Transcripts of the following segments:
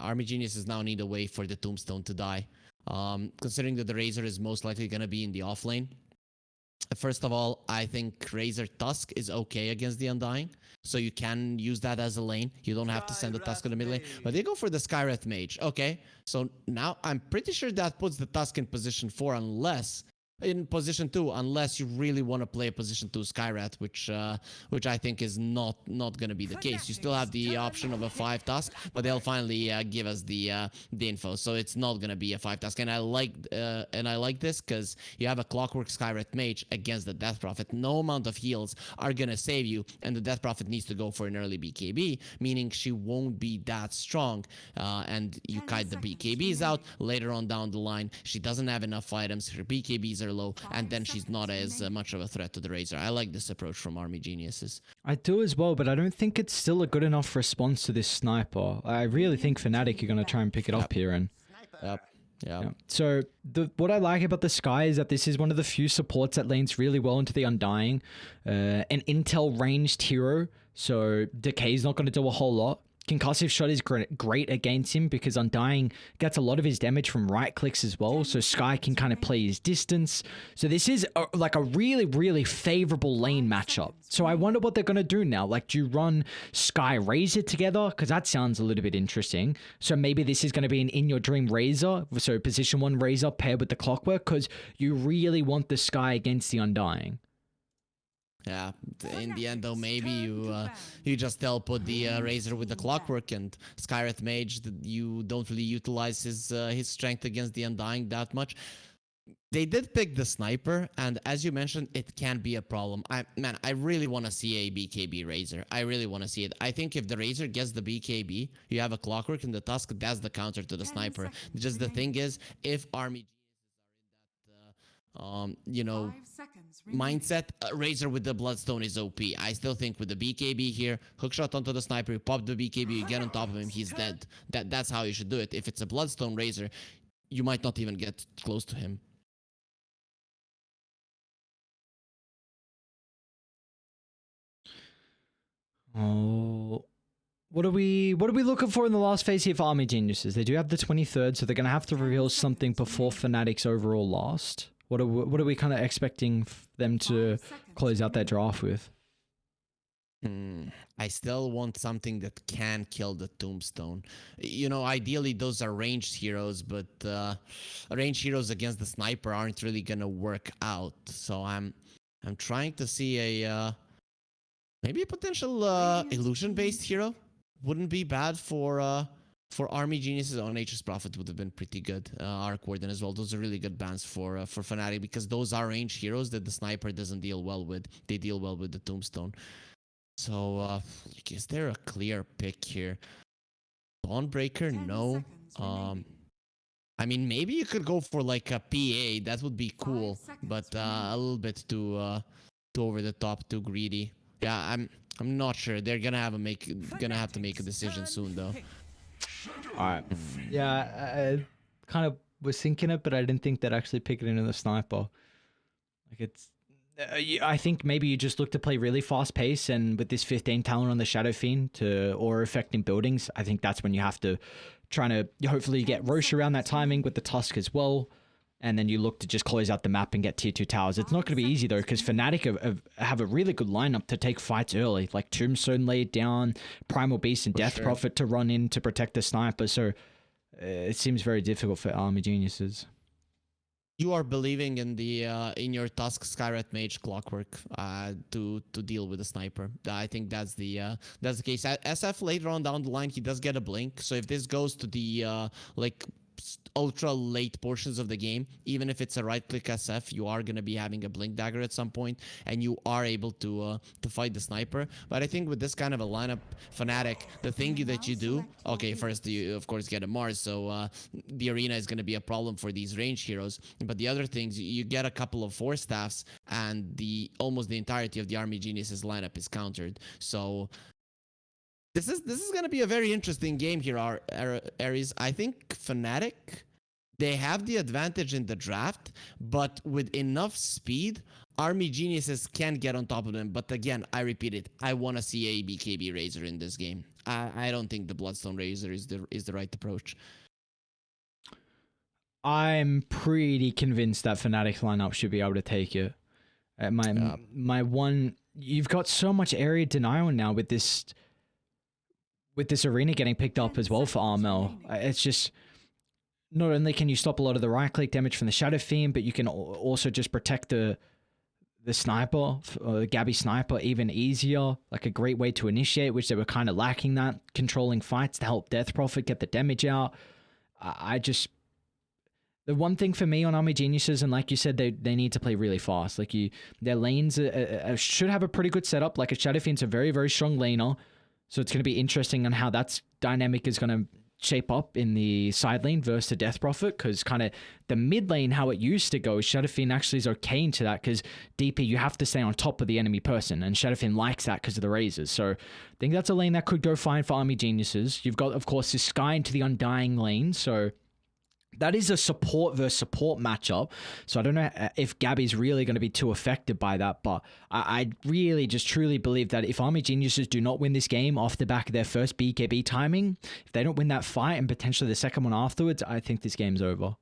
Army Geniuses now need a way for the Tombstone to die. Considering that the Razor is most likely going to be in the off lane. First of all, I think Razor Tusk is okay against the Undying. So you can use that as a lane. You don't have to send the Tusk in the mid lane. But they go for the Skywrath Mage. Okay. So now I'm pretty sure that puts the Tusk in position 4 unless... in position 2, unless you really want to play a position 2 Skywrath, which I think is not going to be the case. You still have the option of a 5 Tusk, but they'll finally give us the info, so it's not going to be a 5 Tusk. And I like this because you have a Clockwork Skywrath Mage against the Death Prophet. No amount of heals are going to save you, and the Death Prophet needs to go for an early BKB, meaning she won't be that strong, and you kite the BKBs out. Later on down the line, she doesn't have enough items, her BKBs are low, and then she's not as much of a threat to the Razor. I like this approach from Army Geniuses. I do as well, but I don't think it's still a good enough response to this sniper. I really think Fnatic are going to try and pick it up here. And Yeah. So what I like about the Sky is that this is one of the few supports that lanes really well into the Undying. An intel ranged hero, so Decay's not going to do a whole lot. Concussive Shot is great against him because Undying gets a lot of his damage from right clicks as well, so Sky can kind of play his distance. So this is like a really, really favorable lane matchup. So I wonder what they're going to do now. Like, do you run Sky Razor together? Because that sounds a little bit interesting. So maybe this is going to be an In Your Dream Razor, so position 1 Razor paired with the Clockwork, because you really want the Sky against the Undying. Yeah, in the end though, maybe you just put the Razor with the Clockwork, and Skywrath Mage, you don't really utilize his strength against the Undying that much. They did pick the Sniper, and as you mentioned, it can be a problem. I really want to see a BKB Razor. I really want to see it. I think if the Razor gets the BKB, you have a Clockwork and the Tusk, that's the counter to the Sniper. Just the thing is, if Army mindset, Razor with the Bloodstone is OP. I still think with the BKB here, hookshot onto the Sniper, you pop the BKB, you get on top of him, he's dead. That's how you should do it. If it's a Bloodstone Razor, you might not even get close to him. Oh, what are we looking for in the last phase here for Army Geniuses? They do have the 23rd, so they're going to have to reveal something before Fnatic's overall last. What are we kind of expecting them to close out their draft with? I still want something that can kill the Tombstone. You know, ideally those are ranged heroes, but ranged heroes against the Sniper aren't really gonna work out. So I'm trying to see a maybe a potential illusion-based hero. Wouldn't be bad for Army Geniuses. On Nature's Prophet would have been pretty good. Arc Warden as well. Those are really good bans for Fnatic, because those are ranged heroes that the Sniper doesn't deal well with. They deal well with the Tombstone. So, is there a clear pick here? Dawnbreaker? No. I mean, maybe you could go for like a PA. That would be cool, but a little bit too over the top, too greedy. Yeah, I'm not sure. They're gonna have to make a decision soon, though. All right. Yeah, I kind of was thinking it, but I didn't think they'd actually pick it into the Sniper. Like, it's... I think maybe you just look to play really fast pace, and with this 15 talent on the Shadow Fiend to aura affecting buildings, I think that's when you have to try to hopefully get Roche around that timing with the Tusk as well, and then you look to just close out the map and get tier 2 towers. It's not going to be easy though, because Fnatic have a really good lineup to take fights early, like Tombstone laid down, Primal Beast and Death Prophet to run in to protect the Sniper, so it seems very difficult for Army Geniuses. You are believing in the in your Tusk Skywrath Mage Clockwork to deal with the Sniper. I think that's the case. SF later on down the line, he does get a blink. So if this goes to the like ultra late portions of the game, even if it's a right click SF, you are going to be having a blink dagger at some point, and you are able to fight the Sniper. But I think with this kind of a lineup, Fnatic, the thing that you do, okay, first you of course get a Mars, so the arena is going to be a problem for these range heroes. But the other things, you get a couple of 4 staffs, and almost the entirety of the Army Geniuses lineup is countered. So this is going to be a very interesting game here, Ares. I think Fnatic they have the advantage in the draft, but with enough speed, Army Geniuses can get on top of them. But again, I repeat it. I want to see a BKB Razor in this game. I don't think the Bloodstone Razor is the right approach. I'm pretty convinced that Fnatic lineup should be able to take it. My one, you've got so much area denial now with this arena getting picked up as well for RML. It's just, not only can you stop a lot of the right click damage from the Shadow Fiend, but you can also just protect the sniper, the Gabby sniper, even easier. Like a great way to initiate, which they were kind of lacking that, controlling fights to help Death Prophet get the damage out. The one thing for me on Army Geniuses, and like you said, they need to play really fast. Like their lanes should have a pretty good setup. Like a Shadow Fiend's a very, very strong laner. So it's going to be interesting on how that dynamic is going to shape up in the side lane versus the Death Prophet, because kind of the mid lane, how it used to go, Shadow Fiend actually is okay into that, because DP, you have to stay on top of the enemy person, and Shadow Fiend likes that because of the razors. So I think that's a lane that could go fine for Army Geniuses. You've got, of course, this Sky into the Undying lane, so that is a support versus support matchup. So I don't know if Gabby's really going to be too affected by that, but I really just truly believe that if Army Geniuses do not win this game off the back of their first BKB timing, if they don't win that fight and potentially the second one afterwards, I think this game's over.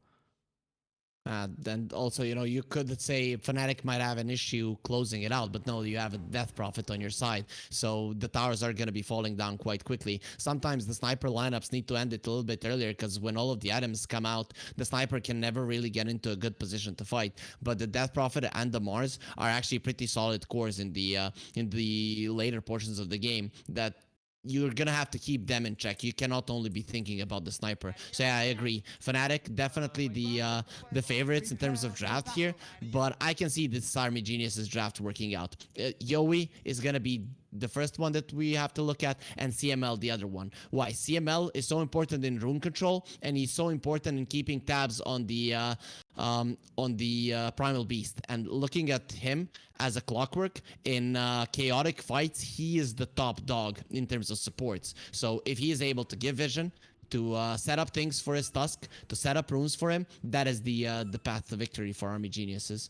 And also, you could say Fnatic might have an issue closing it out, but no, you have a Death Prophet on your side, so the towers are going to be falling down quite quickly. Sometimes the sniper lineups need to end it a little bit earlier, because when all of the items come out, the sniper can never really get into a good position to fight. But the Death Prophet and the Mars are actually pretty solid cores in the later portions of the game that you're gonna have to keep them in check. You cannot only be thinking about the sniper. So yeah, I agree. Fnatic definitely the favorites in terms of draft here, but I can see this Army Geniuses draft working out. Yowie is gonna be the first one that we have to look at, and CML the other one. Why? CML is so important in rune control, and he's so important in keeping tabs on the Primal Beast. And looking at him as a Clockwork in chaotic fights, he is the top dog in terms of supports. So if he is able to give vision, to set up things for his Tusk, to set up runes for him, that is the path to victory for Army Geniuses.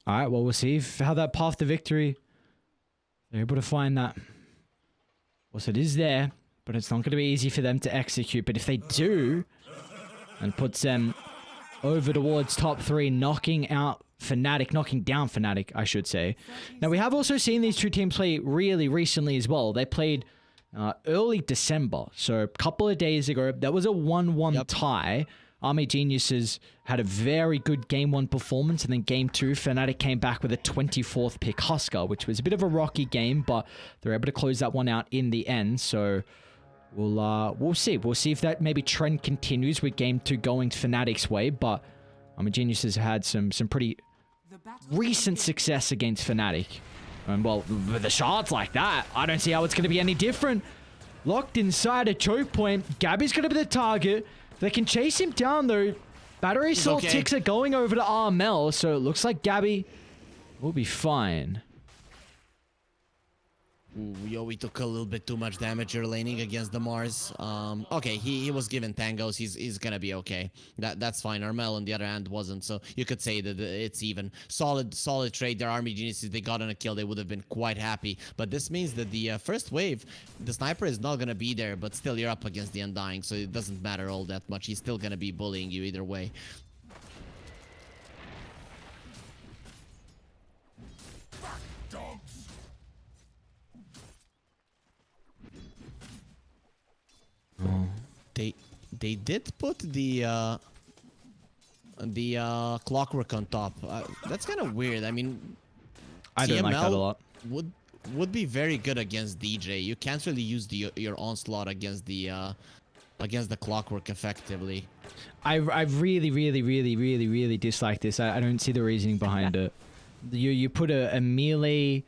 All right, well, we'll see how that path to victory, they're able to find that. Well, so it is there, but it's not going to be easy for them to execute. But if they do, and puts them over towards top 3, knocking down Fnatic, I should say. Now, we have also seen these two teams play really recently as well. They played early December, so a couple of days ago. That was a 1-1 tie. Army Geniuses had a very good Game 1 performance, and then Game 2, Fnatic came back with a 24th pick Husker, which was a bit of a rocky game, but they're able to close that one out in the end, so we'll see. We'll see if that maybe trend continues with Game 2 going Fnatic's way, but Army Geniuses had some pretty recent success against Fnatic. And well, with the shards like that, I don't see how it's going to be any different. Locked inside a choke point, Gabby's going to be the target. They can chase him down though. Battery Assault ticks are going over to RML, so it looks like Gabby will be fine. Ooh, we took a little bit too much damage here laning against the Mars. Okay, he was given tangos. He's gonna be okay. That's fine. Armel on the other hand wasn't, so you could say that it's even. Solid trade. Their Army Geniuses, they got on a kill. They would have been quite happy. But this means that the first wave, the sniper is not gonna be there, but still you're up against the Undying, so it doesn't matter all that much. He's still gonna be bullying you either way. They did put the Clockwork on top. That's kind of weird. I mean, I don't like that a lot. Would be very good against DJ. You can't really use your onslaught against the Clockwork effectively. I really dislike this. I don't see the reasoning behind it. You put a melee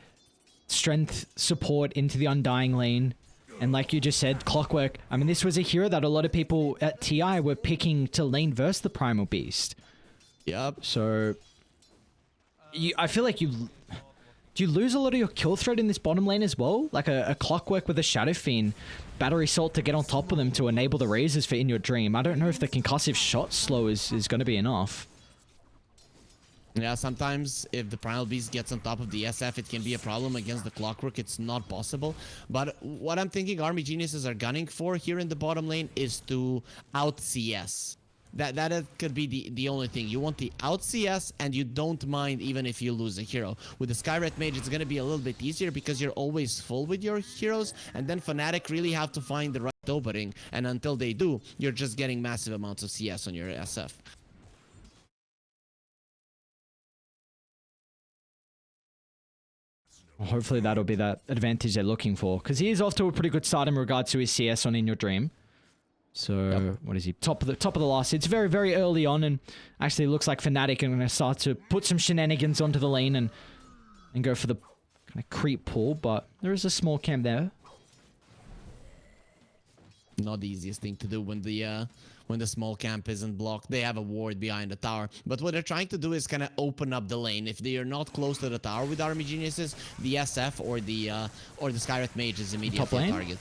strength support into the Undying lane. And like you just said, Clockwork, I mean, this was a hero that a lot of people at TI were picking to lane versus the Primal Beast. Yep. So, I feel like do you lose a lot of your kill threat in this bottom lane as well? Like a Clockwork with a Shadow Fiend battery salt to get on top of them to enable the razors for In Your Dream. I don't know if the concussive shot slow is going to be enough. Yeah, sometimes if the Primal Beast gets on top of the SF, it can be a problem against the Clockwork. It's not possible. But what I'm thinking Army Geniuses are gunning for here in the bottom lane is to out CS. That could be the only thing. You want the out CS, and you don't mind even if you lose a hero. With the Skyret Mage, it's going to be a little bit easier because you're always full with your heroes, and then Fnatic really have to find the right opening, and until they do, you're just getting massive amounts of CS on your SF. Hopefully that'll be that advantage they're looking for, because he is off to a pretty good start in regards to his CS on In Your Dream. So, yep. What is he? Top of the last. It's very, very early on, and actually looks like Fnatic are going to start to put some shenanigans onto the lane and go for the kind of creep pull, but there is a small camp there. Not the easiest thing to do when the small camp isn't blocked. They have a ward behind the tower, but what they're trying to do is kind of open up the lane. If they are not close to the tower with Army Geniuses, the SF or the Skyret Mage is immediately a target.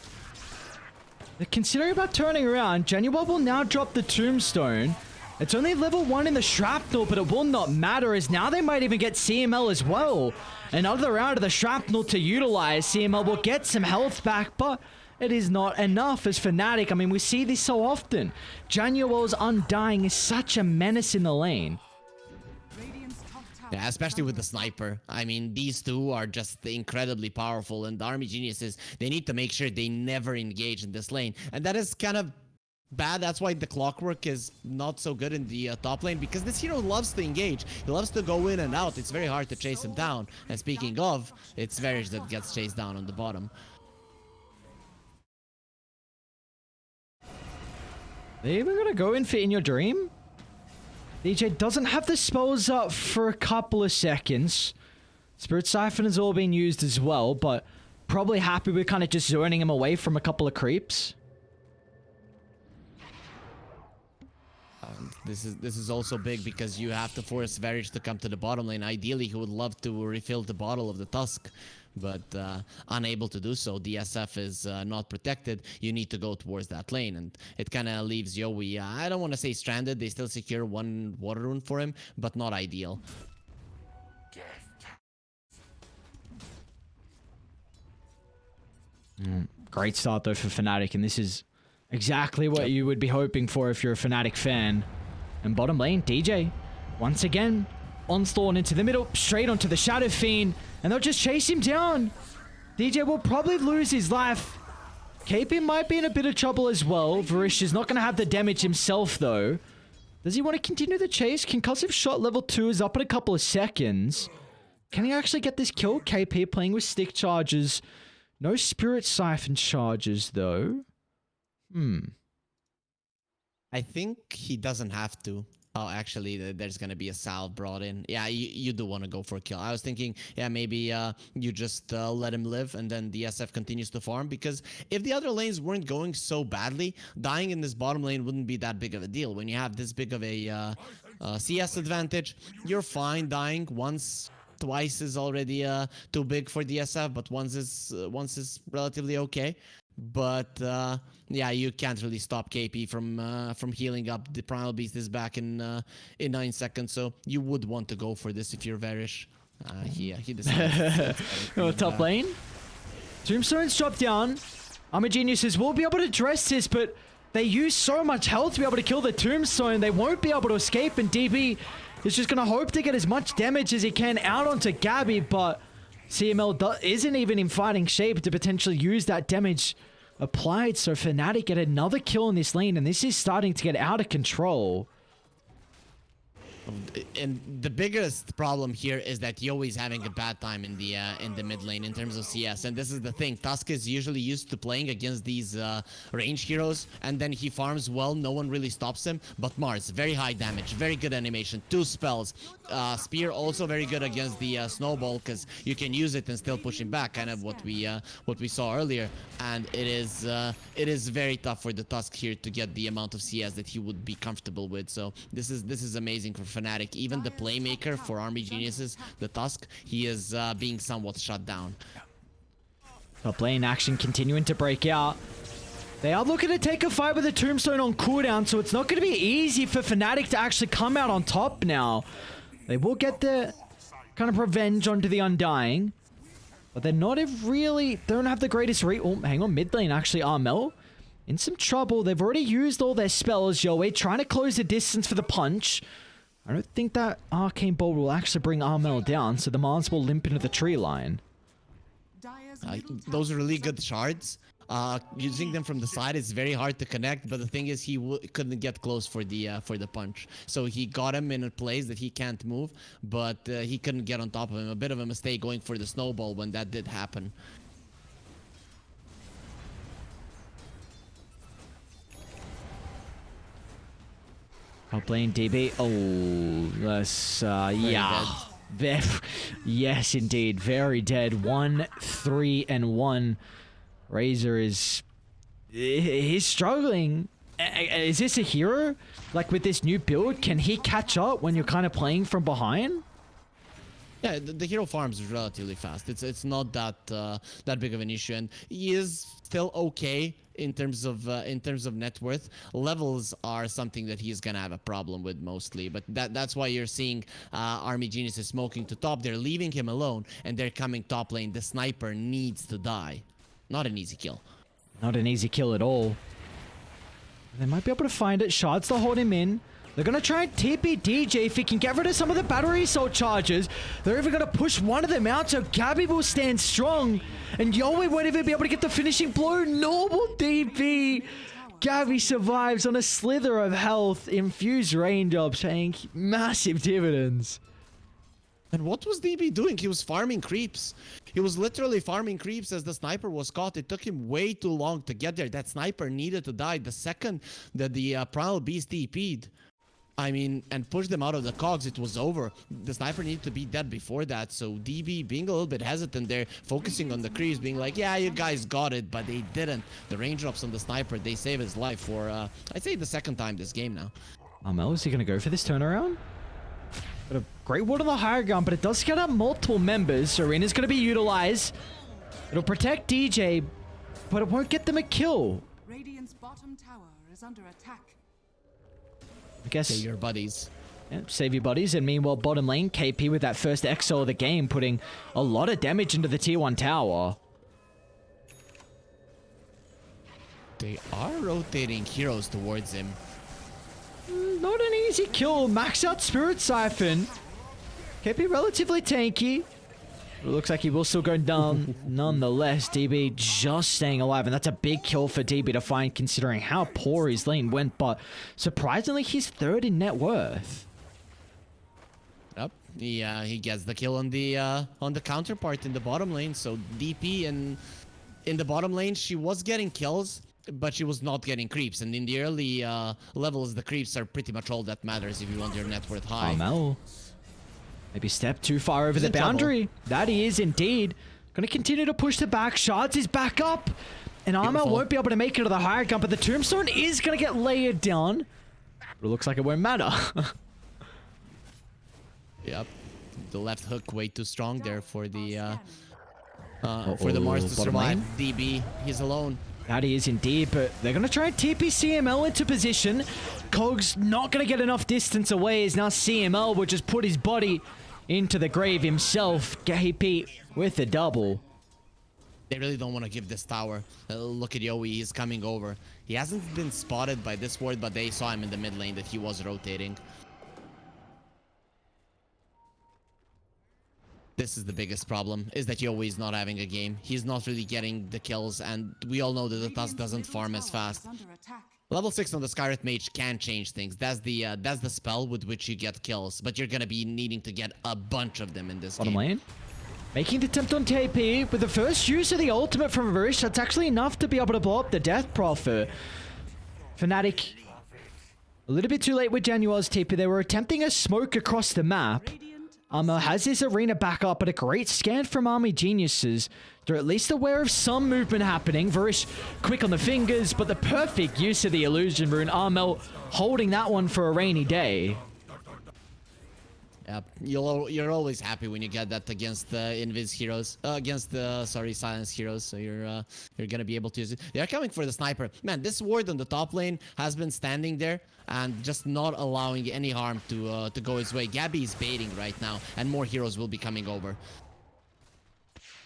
They're considering about turning around. Genuine will now drop the Tombstone. It's only level 1 in the Shrapnel, but it will not matter, as now they might even get CML as well. Another round of the Shrapnel to utilize. CML will get some health back, but it is not enough as Fnatic. I mean, we see this so often. Januel's Undying is such a menace in the lane. Yeah, especially with the sniper. I mean, these two are just incredibly powerful, and the Army Geniuses, they need to make sure they never engage in this lane. And that is kind of bad. That's why the Clockwork is not so good in the top lane, because this hero loves to engage. He loves to go in and out. It's very hard to chase him down. And speaking of, it's Varys that gets chased down on the bottom. They even gonna go in for In Your Dream? DJ doesn't have the spells up for a couple of seconds. Spirit Siphon has all been used as well, but probably happy with kind of just zoning him away from a couple of creeps. This is also big because you have to force Varys to come to the bottom lane. Ideally, he would love to refill the bottle of the Tusk, but unable to do so. The SF is not protected. You need to go towards that lane, and it kind of leaves Yowie, I don't want to say stranded. They still secure one water rune for him, but not ideal. Great start though for Fnatic, and this is exactly what you would be hoping for if you're a Fnatic fan. And bottom lane, DJ, once again, onslaught into the middle, straight onto the Shadow Fiend, and they'll just chase him down. DJ will probably lose his life. KP might be in a bit of trouble as well. Varish is not going to have the damage himself, though. Does he want to continue the chase? Concussive shot level 2 is up in a couple of seconds. Can he actually get this kill? KP playing with stick charges. No Spirit Siphon charges, though. I think he doesn't have to. Oh, actually, there's going to be a salve brought in. Yeah, you do want to go for a kill. I was thinking, yeah, maybe you just let him live and then the SF continues to farm, because if the other lanes weren't going so badly, dying in this bottom lane wouldn't be that big of a deal. When you have this big of a CS advantage, you're fine dying. Once, twice is already too big for the SF, but once is relatively okay. But yeah, you can't really stop KP from healing up. The Primal Beast is back in 9 seconds, so you would want to go for this if you're Varish. He decided. Top lane. Tombstone's dropped down. Armor Geniuses will be able to address this, but they use so much health to be able to kill the Tombstone. They won't be able to escape, and DB is just going to hope to get as much damage as he can out onto Gabby, but CML isn't even in fighting shape to potentially use that damage applied. So Fnatic get another kill in this lane, and this is starting to get out of control. And the biggest problem here is that Yoey's having a bad time in the mid lane in terms of CS. And this is the thing. Tusk is usually used to playing against these range heroes, and then he farms well. No one really stops him. But Mars, very high damage, very good animation, 2 spells. Spear also very good against the snowball, because you can use it and still push him back, kind of what we saw earlier. And it is very tough for the Tusk here to get the amount of CS that he would be comfortable with. So this is amazing for Fnatic. Even the playmaker for Army Geniuses, the Tusk, he is being somewhat shut down. Top lane action continuing to break out. They are looking to take a fight with the Tombstone on cooldown, so it's not going to be easy for Fnatic to actually come out on top now. They will get their kind of revenge onto the Undying, but they're not really... They don't have the greatest Oh, hang on. Mid lane, actually, Armel in some trouble. They've already used all their spells, Yowie, trying to close the distance for the punch. I don't think that Arcane Bolt will actually bring Armel down, so the Mars will limp into the tree line. Those are really good shards. Using them from the side is very hard to connect, but the thing is he couldn't get close for the punch. So he got him in a place that he can't move, but he couldn't get on top of him. A bit of a mistake going for the snowball when that did happen. Top lane DB. Oh, that's yeah. Yes, indeed. Very dead. 1-3-1. Razor is... He's struggling. Is this a hero? Like, with this new build, can he catch up when you're kind of playing from behind? Yeah, the hero farms is relatively fast. It's not that big of an issue, and he is still okay in terms of net worth. Levels are something that he's gonna have a problem with mostly, but that's why you're seeing Army Geniuses smoking to top. They're leaving him alone, and they're coming top lane. The sniper needs to die. Not an easy kill. Not an easy kill at all. They might be able to find it. Shards to hold him in. They're going to try and TP DJ if he can get rid of some of the battery assault charges. They're even going to push one of them out, so Gabby will stand strong. And Yowie won't even be able to get the finishing blow. Normal DP. Gabby survives on a slither of health. Infused raindrops paying massive dividends. And what was DB doing? He was farming creeps. He was literally farming creeps as the sniper was caught. It took him way too long to get there. That sniper needed to die the second that the Primal Beast TP'd. I mean, and pushed them out of the cogs. It was over. The sniper needed to be dead before that. So DB being a little bit hesitant there, focusing on the creeps, being like, yeah, you guys got it, but they didn't. The raindrops on the sniper, they save his life for, I'd say the second time this game now. Armel, is he going to go for this turnaround? Got a great ward on the higher ground, but it does get up multiple members. Arena's going to be utilized. It'll protect DJ, but it won't get them a kill. Radiant's bottom tower is under attack. I guess... Save your buddies. Yeah, save your buddies. And meanwhile, bottom lane, KP with that first EXO of the game, putting a lot of damage into the tier 1 tower. They are rotating heroes towards him. Not an easy kill. Max out Spirit Siphon. KP relatively tanky. It looks like he will still go down nonetheless. DB just staying alive, and that's a big kill for DB to find considering how poor his lane went, but surprisingly he's third in net worth. Yep. He gets the kill on the counterpart in the bottom lane. So DP in the bottom lane, she was getting kills, but she was not getting creeps. And in the early levels, the creeps are pretty much all that matters if you want your net worth high. Armel. Maybe step too far over the boundary. That he is indeed. Going to continue to push the back. Shards is back up. And Armel won't be able to make it to the higher gun, but the Tombstone is going to get layered down. But it looks like it won't matter. Yep. The left hook way too strong there for the Mars to survive. Lane? DB, he's alone. That he is indeed, but they're going to try and TP CML into position. Cog's not going to get enough distance away as now CML will just put his body into the grave himself. KP with a double. They really don't want to give this tower. Look at Yowie, he's coming over. He hasn't been spotted by this ward, but they saw him in the mid lane that he was rotating. This is the biggest problem, is that Yowie is not having a game. He's not really getting the kills, and we all know that the Tusk doesn't farm as fast. Level 6 on the Skyrit Mage can change things. That's the spell with which you get kills, but you're gonna be needing to get a bunch of them in this game. Bottom lane. Making the attempt on TP with the first use of the ultimate from Varish. That's actually enough to be able to blow up the Death Prophet. Fnatic, a little bit too late with Januar's TP. They were attempting a smoke across the map. Armel has this arena back up, but a great scan from Army Geniuses. They're at least aware of some movement happening. Varish quick on the fingers, but the perfect use of the illusion rune. Armel holding that one for a rainy day. Yeah, you're always happy when you get that against the Invis heroes, against the Silence heroes. So you're gonna be able to use it. They're coming for the sniper. Man, this ward on the top lane has been standing there and just not allowing any harm to go his way. Gabby is baiting right now, and more heroes will be coming over.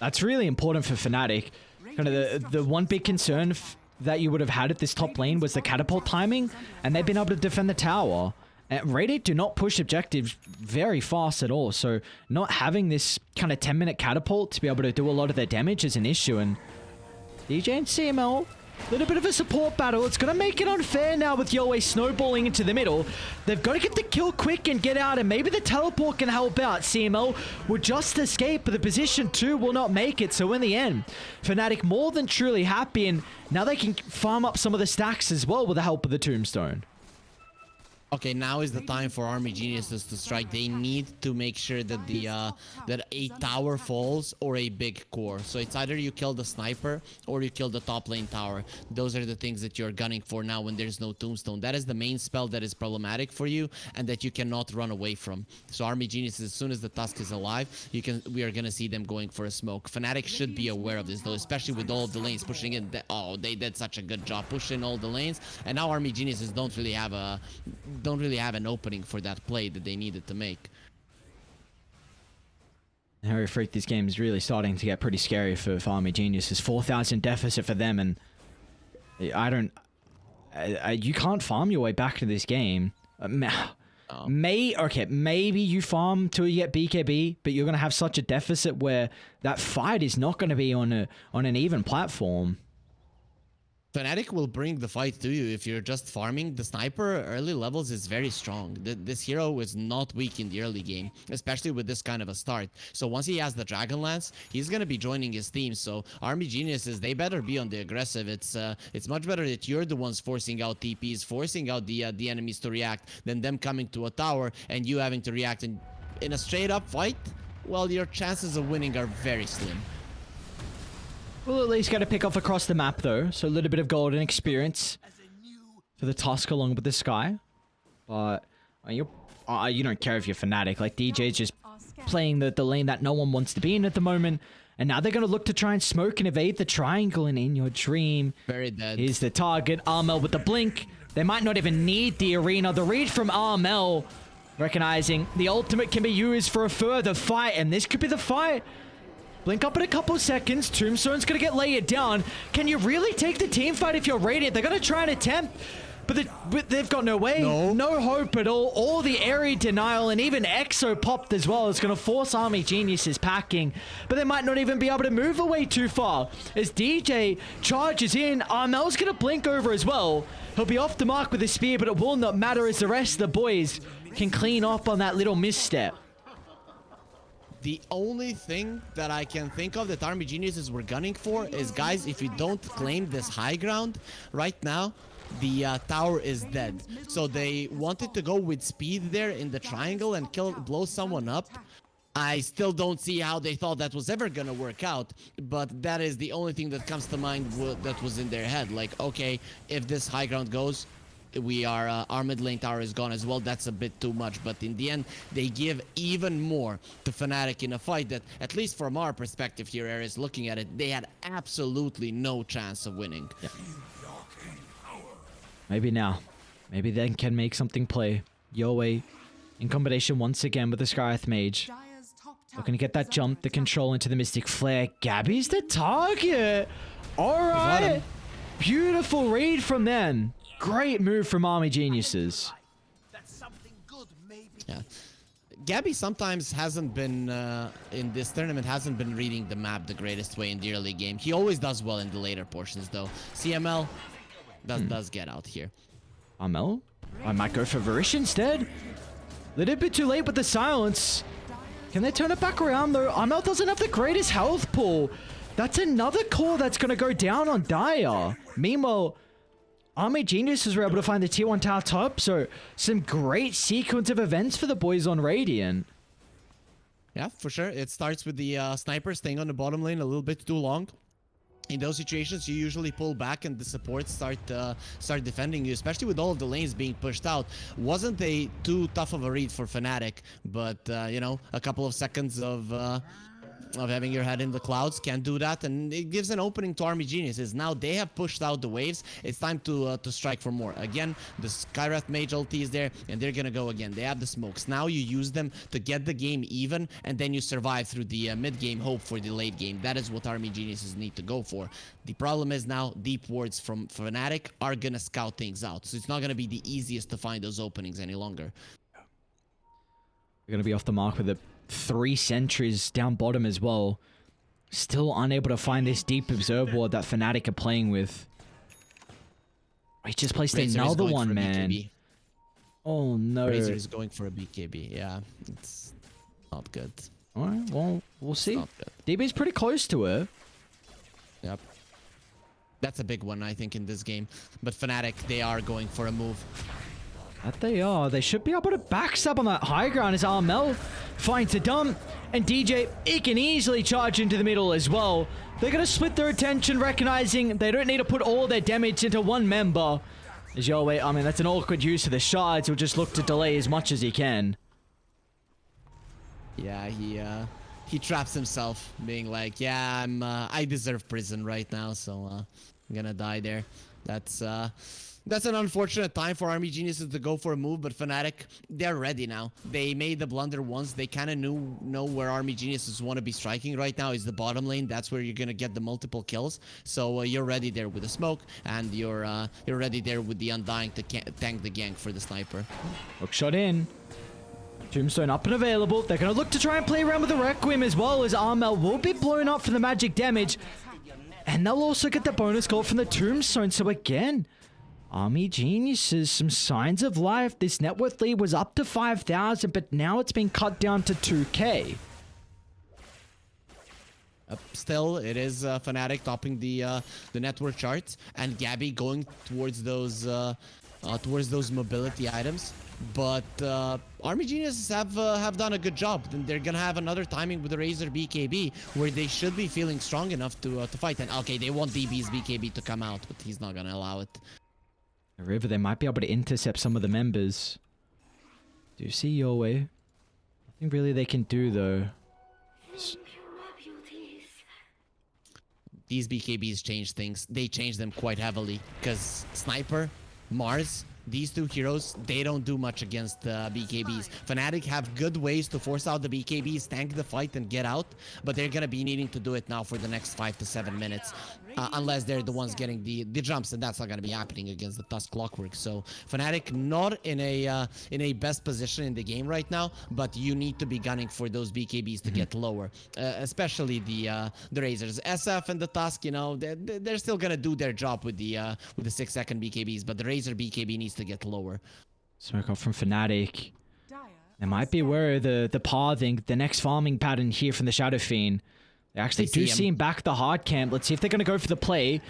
That's really important for Fnatic. Kind of the one big concern that you would have had at this top lane was the catapult timing, and they've been able to defend the tower. And Radiant do not push objectives very fast at all, so not having this kind of 10-minute catapult to be able to do a lot of their damage is an issue. And DJ and CML, a little bit of a support battle. It's going to make it unfair now with Yoe snowballing into the middle. They've got to get the kill quick and get out, and maybe the teleport can help out. CML will just escape, but the position 2 will not make it. So in the end, Fnatic more than truly happy, and now they can farm up some of the stacks as well with the help of the Tombstone. Okay, now is the time for Army Geniuses to strike. They need to make sure that that a tower falls or a big core. So it's either you kill the sniper or you kill the top lane tower. Those are the things that you're gunning for now when there's no Tombstone. That is the main spell that is problematic for you and that you cannot run away from. So Army Geniuses, as soon as the Tusk is alive, we are gonna see them going for a smoke. Fnatic should be aware of this though, especially with all of the lanes pushing in. They did such a good job pushing all the lanes, and now Army Geniuses don't really have an opening for that play that they needed to make. Harry Freak, this game is really starting to get pretty scary for Army Geniuses. 4,000 deficit for them, and you can't farm your way back to this game. Maybe you farm till you get BKB, but you're gonna have such a deficit where that fight is not gonna be on an even platform. Fnatic will bring the fight to you if you're just farming. The sniper early levels is very strong. This hero is not weak in the early game, especially with this kind of a start. So once he has the Dragonlance, he's gonna be joining his team. So Army Geniuses, they better be on the aggressive. It's much better that you're the ones forcing out TPs, forcing out the enemies to react, than them coming to a tower and you having to react in a straight up fight. Well, your chances of winning are very slim. We'll at least get to pick off across the map though, so a little bit of golden experience for the Tusk along with the Sky. But you don't care if you're Fnatic. Like DJ's just playing the lane that no one wants to be in at the moment. And now they're going to look to try and smoke and evade the triangle, and in your dream, very dead. Here's the target, Armel with the blink. They might not even need the arena. The read from Armel, recognizing the ultimate can be used for a further fight, and this could be the fight. Blink up in a couple seconds. Tombstone's going to get layered down. Can you really take the team fight if you're Radiant? They're going to try and attempt, but they've got no way. No hope at all. All the area denial, and even Exo popped as well. It's going to force Army Geniuses packing, but they might not even be able to move away too far. As DJ charges in, Armel's going to blink over as well. He'll be off the mark with a spear, but it will not matter as the rest of the boys can clean up on that little misstep. The only thing that I can think of that Army Geniuses were gunning for is, guys, if you don't claim this high ground right now, the tower is dead. So they wanted to go with speed there in the triangle and blow someone up. I still don't see how they thought that was ever gonna work out, but that is the only thing that comes to mind that was in their head. Like, okay, if this high ground goes, our mid lane tower is gone as well. That's a bit too much, but in the end they give even more to Fnatic in a fight that, at least from our perspective here, Ares, looking at it, they had absolutely no chance of winning. Yeah. Maybe now, maybe they can make something play. Yoe in combination once again with the Skyreth Mage, looking to get that jump, the control into the Mystic Flare. Gabby's the target. All right, beautiful read from them. Great move from Army Geniuses. Yeah. Gabby sometimes hasn't been, in this tournament, hasn't been reading the map the greatest way in the early game. He always does well in the later portions, though. CML does get out here. Armel? I might go for Varish instead. Little bit too late with the silence. Can they turn it back around, though? Armel doesn't have the greatest health pool. That's another core that's going to go down on Dire. Meanwhile, Army Geniuses were able to find the tier 1 tower top, so some great sequence of events for the boys on Radiant. Yeah, for sure. It starts with the sniper staying on the bottom lane a little bit too long. in those situations, you usually pull back and the supports start defending you, especially with all of the lanes being pushed out. Wasn't a too tough of a read for Fnatic, but you know, a couple of seconds of having your head in the clouds can do that, and it gives an opening to Army Geniuses. Now they have pushed out the waves. It's time to strike for more. Again, the Skywrath Mage ulti is there, and they're gonna go again. They have the smokes. Now you use them to get the game even, and then you survive through the mid game, hope for the late game. That is what Army Geniuses need to go for. The problem is now deep wards from Fnatic are gonna scout things out, so it's not gonna be the easiest to find those openings any longer. We're going to be off the mark with it. 3 sentries down bottom as well. Still unable to find this deep observe ward that Fnatic are playing with. He just placed Razor another one, for a man. BKB. Oh no. Razor is going for a BKB. Yeah, it's not good. Alright, well, we'll see. Not good. DB's pretty close to her. Yep. That's a big one, I think, in this game. But Fnatic, they are going for a move. That they are. They should be able to backstab on that high ground as Armel finds a dump. And DJ, he can easily charge into the middle as well. They're going to split their attention, recognizing they don't need to put all their damage into one member. As Yowie, I mean, that's an awkward use of the shards. He'll just look to delay as much as he can. Yeah, he traps himself, being like, yeah, I deserve prison right now, so I'm gonna die there. That's an unfortunate time for Army Geniuses to go for a move, but Fnatic, they're ready now. They made the blunder once. They kind of know where Army Geniuses want to be striking right now is the bottom lane. That's where you're gonna get the multiple kills. So you're ready there with the smoke, and you're ready there with the Undying to tank the gank for the sniper. Hook shot in. Tombstone up and available. They're going to look to try and play around with the Requiem as well, as Armel will be blown up for the magic damage. And they'll also get the bonus gold from the Tombstone. So again, Army Geniuses, some signs of life. This net worth lead was up to 5,000, but now it's been cut down to 2K. Still, it is Fnatic topping the network charts, and Gabby going towards those mobility items. But Army Geniuses have done a good job. Then they're gonna have another timing with the Razor BKB, where they should be feeling strong enough to fight. And okay, they want DB's BKB to come out, but he's not gonna allow it. The river, they might be able to intercept some of the members. Do you see your way? Nothing really they can do though. These BKBs change things. They change them quite heavily, because Sniper, Mars, these two heroes, they don't do much against BKBs. Fnatic have good ways to force out the BKBs, tank the fight, and get out, but they're gonna be needing to do it now for the next 5 to 7 minutes, unless they're the ones getting the jumps, and that's not gonna be happening against the Tusk Clockwork. So Fnatic not in a best position in the game right now, but you need to be gunning for those BKBs to get lower, especially the Razors. SF and the Tusk, you know, they're still gonna do their job with the 6-second BKBs, but the Razor BKB needs to get lower. Smoke off from Fnatic. They might be aware of the pathing, the next farming pattern here from the Shadow Fiend. They actually do see him back the hard camp. Let's see if they're going to go for the play.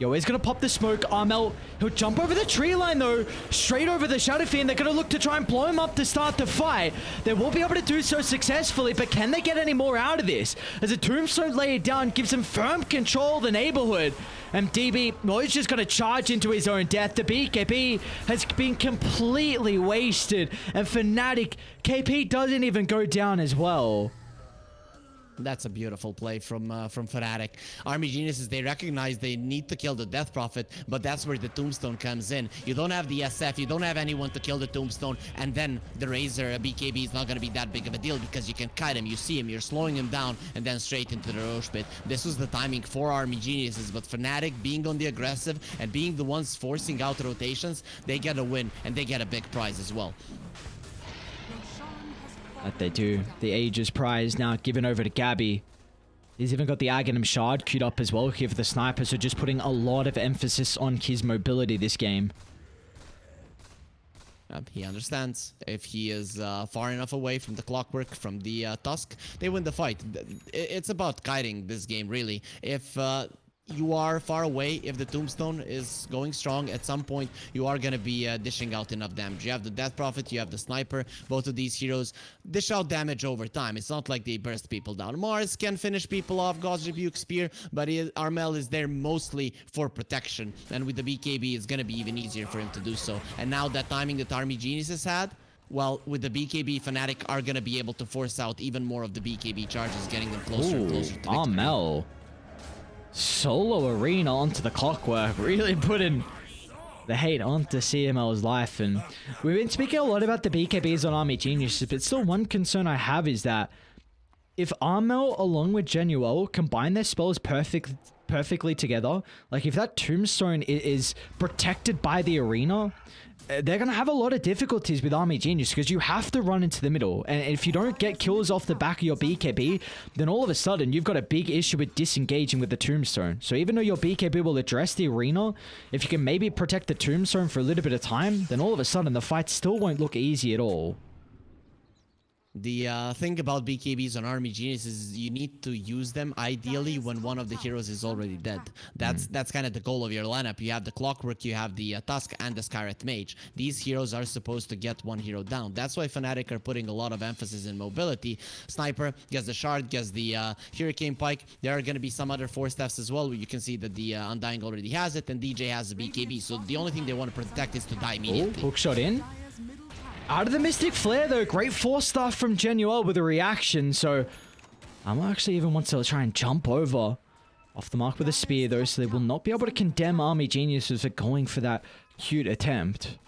Yo, he's going to pop the smoke. Armel, he'll jump over the tree line though, straight over the Shadow Fiend. They're going to look to try and blow him up to start the fight. They will be able to do so successfully, but can they get any more out of this? As a Tombstone laid down gives him firm control of the neighborhood. And DB, well, he's just going to charge into his own death. The BKB has been completely wasted. And Fnatic, KP doesn't even go down as well. That's a beautiful play from Fnatic. Army Geniuses, they recognize they need to kill the Death Prophet, but that's where the Tombstone comes in. You don't have the SF, you don't have anyone to kill the Tombstone, and then the Razor BKB is not going to be that big of a deal because you can kite him, you see him, you're slowing him down, and then straight into the Roche Pit. This was the timing for Army Geniuses, but Fnatic being on the aggressive and being the ones forcing out rotations, they get a win, and they get a big prize as well. That they do. The Aegis prize now given over to Gabby. He's even got the Aghanim Shard queued up as well here for the sniper, so just putting a lot of emphasis on his mobility this game. He understands. If he is far enough away from the Clockwork, from the Tusk, they win the fight. It's about kiting this game, really. If you are far away. If the Tombstone is going strong, at some point you are going to be dishing out enough damage. You have the Death Prophet, you have the Sniper. Both of these heroes dish out damage over time. It's not like they burst people down. Mars can finish people off, God's Rebuke Spear, but Armel is there mostly for protection. And with the BKB, it's going to be even easier for him to do so. And now that timing that Army Geniuses had, well, with the BKB, Fnatic are going to be able to force out even more of the BKB charges, getting them closer and closer to victory. Armel. Solo arena onto the clockwork, really putting the hate onto CML's life. And we've been speaking a lot about the BKBs on Army Geniuses, but still one concern I have is that if Armel along with Genuel combine their spells perfectly together, like if that Tombstone is protected by the arena, they're going to have a lot of difficulties with Army Genius because you have to run into the middle. And if you don't get kills off the back of your BKB, then all of a sudden you've got a big issue with disengaging with the Tombstone. So even though your BKB will address the arena, if you can maybe protect the Tombstone for a little bit of time, then all of a sudden the fight still won't look easy at all. The thing about BKBs on Army Genius is you need to use them ideally when one of the heroes is already dead. That's kind of the goal of your lineup. You have the Clockwork, you have the Tusk, and the Skywrath Mage. These heroes are supposed to get one hero down. That's why Fnatic are putting a lot of emphasis in mobility. Sniper gets the Shard, gets the Hurricane Pike. There are going to be some other 4-steps as well, where you can see that the Undying already has it, and DJ has the BKB. So the only thing they want to protect is to die immediately. Hook shot in. Out of the Mystic Flare though, great 4-star from Genuel with a reaction, so I'm actually even wants to try and jump over off the mark with a spear though, so they will not be able to condemn Army Geniuses for going for that cute attempt.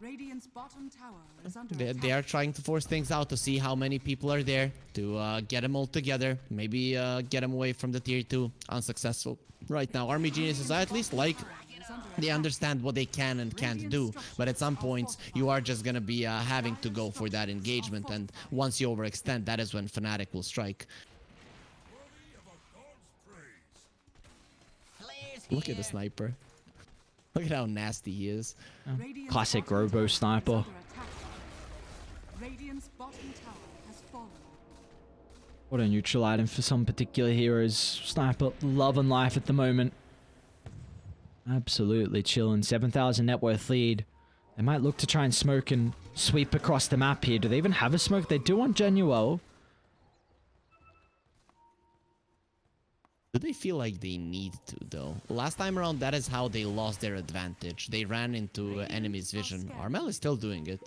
Radiant's bottom tower is under They are trying to force things out to see how many people are there to get them all together, maybe get them away from the tier 2. Unsuccessful right now. Army Geniuses, I at least like, they understand what they can and can't do, but at some points you are just gonna be having to go for that engagement, and once you overextend, that is when Fnatic will strike. Look at the Sniper. Look at how nasty he is. Classic Robo Sniper. Radiant's bottom tower has fallen. What a neutral item for some particular heroes. Sniper, love and life at the moment. Absolutely chilling. 7,000 net worth lead. They might look to try and smoke and sweep across the map here. Do they even have a smoke? They do on Genuel. Do they feel like they need to, though? Last time around, that is how they lost their advantage. They ran into enemy's vision. Armel is still doing it.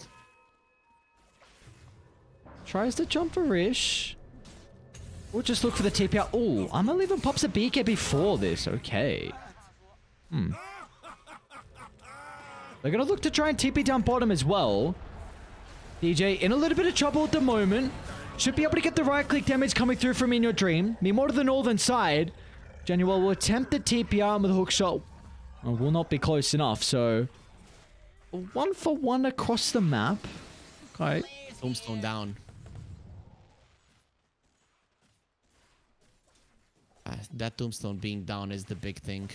Tries to jump a Rish. Or just look for the TP out. Oh, Armel even pops a BK before this. Okay. They're going to look to try and TP down bottom as well. DJ in a little bit of trouble at the moment. Should be able to get the right-click damage coming through from In Your Dream. Meanwhile, to the northern side, Genuel will attempt the TP arm with a hook shot. Will not be close enough, so 1 for 1 across the map. Okay. Tombstone down. That Tombstone being down is the big thing.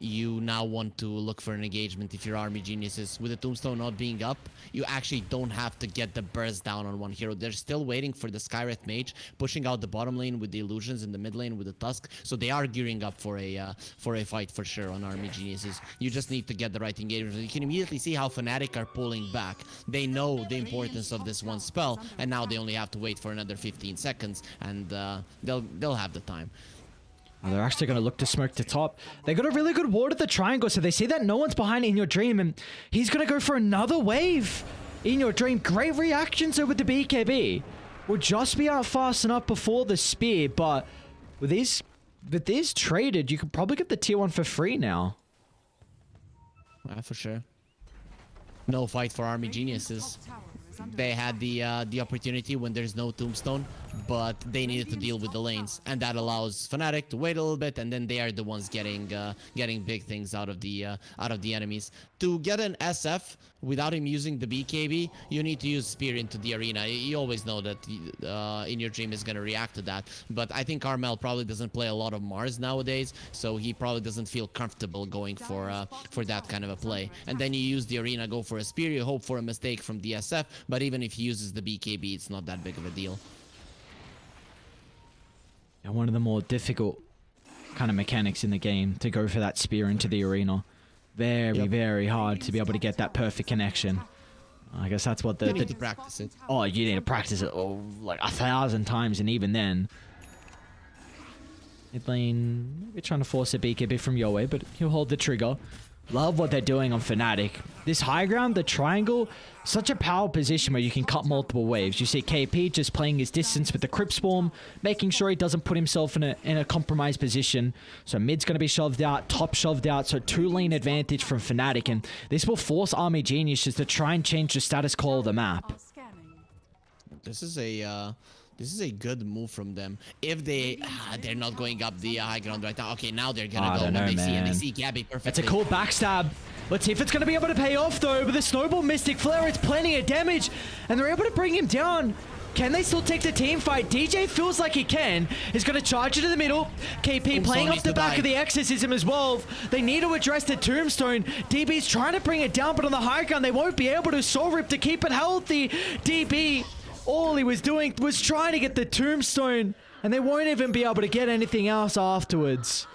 You now want to look for an engagement if you're Army Geniuses. With the Tombstone not being up, you actually don't have to get the burst down on one hero. They're still waiting for the Skywrath Mage, pushing out the bottom lane with the Illusions and the mid lane with the Tusk. So they are gearing up for a fight for sure on Army Geniuses. You just need to get the right engagement. You can immediately see how Fnatic are pulling back. They know the importance of this one spell, and now they only have to wait for another 15 seconds, and they'll have the time. Oh, they're actually going to look to smoke to top. They got a really good ward at the triangle, so they see that no one's behind In Your Dream, and he's going to go for another wave. In Your Dream, great reactions over the BKB. Will just be out fast enough before the spear, but with these traded, you can probably get the tier 1 for free now. For sure. No fight for Army Geniuses. They had the opportunity when there's no Tombstone, but they needed to deal with the lanes, and that allows Fnatic to wait a little bit, and then they are the ones getting big things out of the enemies. To get an SF without him using the BKB, you need to use Spear into the arena. You always know that In Your Dream is going to react to that, but I think Armel probably doesn't play a lot of Mars nowadays, so he probably doesn't feel comfortable going for that kind of a play. And then you use the arena, go for a Spear, you hope for a mistake from the SF, but even if he uses the BKB, it's not that big of a deal. And one of the more difficult kind of mechanics in the game to go for that spear into the arena. Very, very hard to be able to get that perfect connection. I guess that's what You need to practice it. Oh, you need to practice it like 1,000 times, and even then. Mid lane, maybe trying to force a BKB from Yoe, but he'll hold the trigger. Love what they're doing on Fnatic. This high ground, the triangle, such a power position where you can cut multiple waves. You see KP just playing his distance with the Crypt Swarm, making sure he doesn't put himself in a compromised position. So mid's going to be shoved out, top shoved out, so 2-lane advantage from Fnatic, and this will force Army Geniuses to try and change the status quo of the map. This is a good move from them. If they're not going up the high ground right now. Okay, now they're gonna go when they see Gabby perfectly. It's a cool backstab. Let's see if it's gonna be able to pay off though. With the Snowball Mystic Flare, it's plenty of damage, and they're able to bring him down. Can they still take the team fight? DJ feels like he can. He's going to charge it in the middle. KP playing off the back of the exorcism as well. They need to address the tombstone. DB's trying to bring it down, but on the high ground, they won't be able to soul rip to keep it healthy. DB, all he was doing was trying to get the tombstone, and they won't even be able to get anything else afterwards.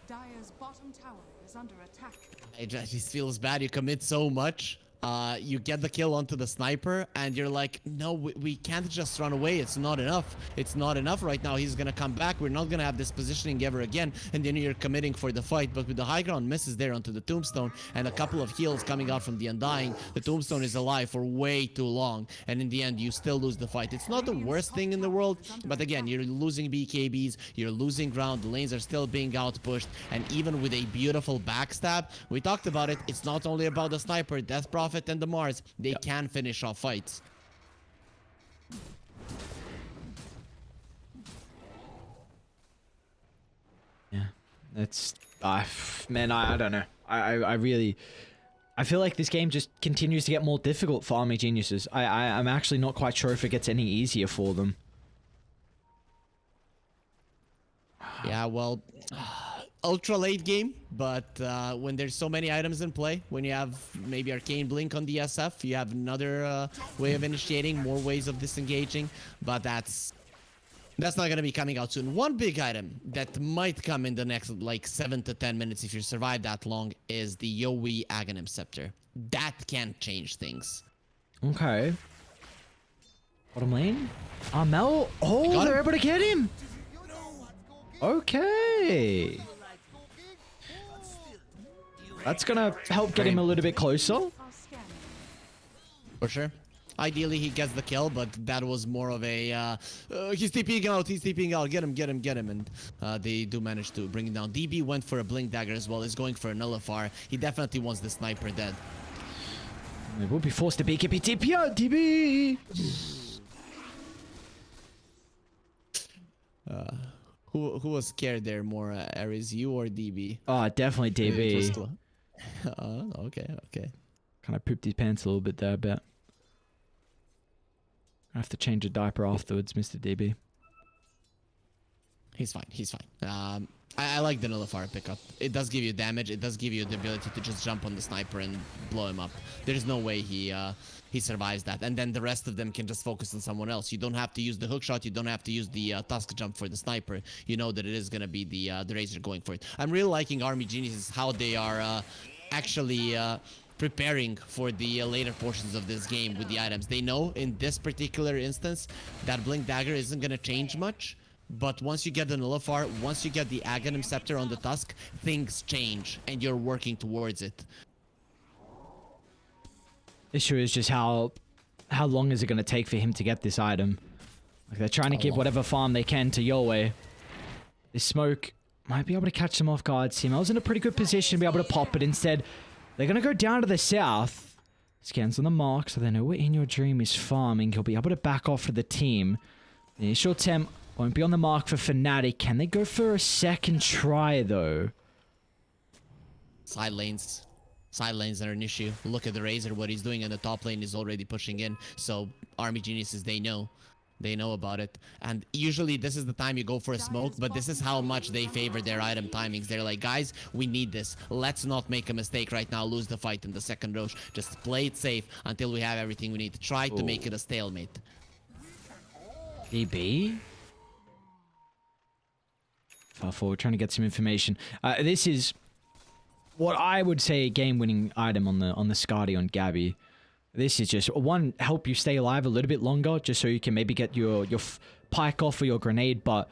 Dire's bottom tower is under attack. It just feels bad. You commit so much. You get the kill onto the sniper, and you're like, no, we can't just run away. It's not enough. It's not enough right now. He's gonna come back. We're not gonna have this positioning ever again. And then you're committing for the fight. But with the high ground misses there onto the tombstone and a couple of heals coming out from the Undying, the tombstone is alive for way too long. And in the end, you still lose the fight. It's not the worst thing in the world, but again, you're losing BKBs. You're losing ground. The lanes are still being outpushed. And even with a beautiful backstab, we talked about it. It's not only about the sniper, Death Prophet, and the Mars. They can finish off fights. Yeah, it's man, I don't know. I really feel like this game just continues to get more difficult for Army Geniuses. I'm actually not quite sure if it gets any easier for them. Yeah, well, ultra late game, but when there's so many items in play, when you have maybe Arcane Blink on the SF, you have another way of initiating, more ways of disengaging, but that's not going to be coming out soon. One big item that might come in the next like 7 to 10 minutes if you survive that long is the Yoe Aghanim Scepter. That can change things. Okay. Bottom lane? Mel? Oh, they're able to get him! Okay. That's gonna help get him a little bit closer. For sure. Ideally, he gets the kill, but that was more of a, he's TPing out, get him, and they do manage to bring him down. DB went for a Blink Dagger as well, is going for a Nullifier. He definitely wants the sniper dead. They will be forced to BKB TP out, DB! Who was scared there more, Ares, you or DB? Oh, definitely DB. Okay. Kind of pooped his pants a little bit there, but I have to change a diaper afterwards, Mr. DB. He's fine. I like the Nullifier pickup. It does give you damage. It does give you the ability to just jump on the sniper and blow him up. There's no way he survives that. And then the rest of them can just focus on someone else. You don't have to use the hookshot. You don't have to use the Tusk jump for the sniper. You know that it is going to be the Razor going for it. I'm really liking Army Geniuses, how they are actually preparing for the later portions of this game with the items. They know in this particular instance that Blink Dagger isn't going to change much. But once you get the Nullifier, once you get the Aghanim Scepter on the Tusk, things change, and you're working towards it. Issue is just how long is it going to take for him to get this item? Like they're trying to give whatever farm they can to Yoe. This smoke might be able to catch them off guard. Seamel's in a pretty good position to be able to pop, but instead they're going to go down to the south. Scans on the mark, so they know where In Your Dream is farming. He'll be able to back off for the team. The initial attempt won't be on the mark for Fnatic. Can they go for a second try, though? Side lanes are an issue. Look at the Razor. What he's doing in the top lane is already pushing in. So Army Geniuses, they know about it. And usually this is the time you go for a smoke, but this is how much they favor their item timings. They're like, guys, we need this. Let's not make a mistake right now, lose the fight in the second Roche. Just play it safe until we have everything we need to try to make it a stalemate. DB? Far forward, trying to get some information. This is what I would say a game-winning item on the Skadi on Gabby. This is just one, help you stay alive a little bit longer, just so you can maybe get your pike off or your grenade. But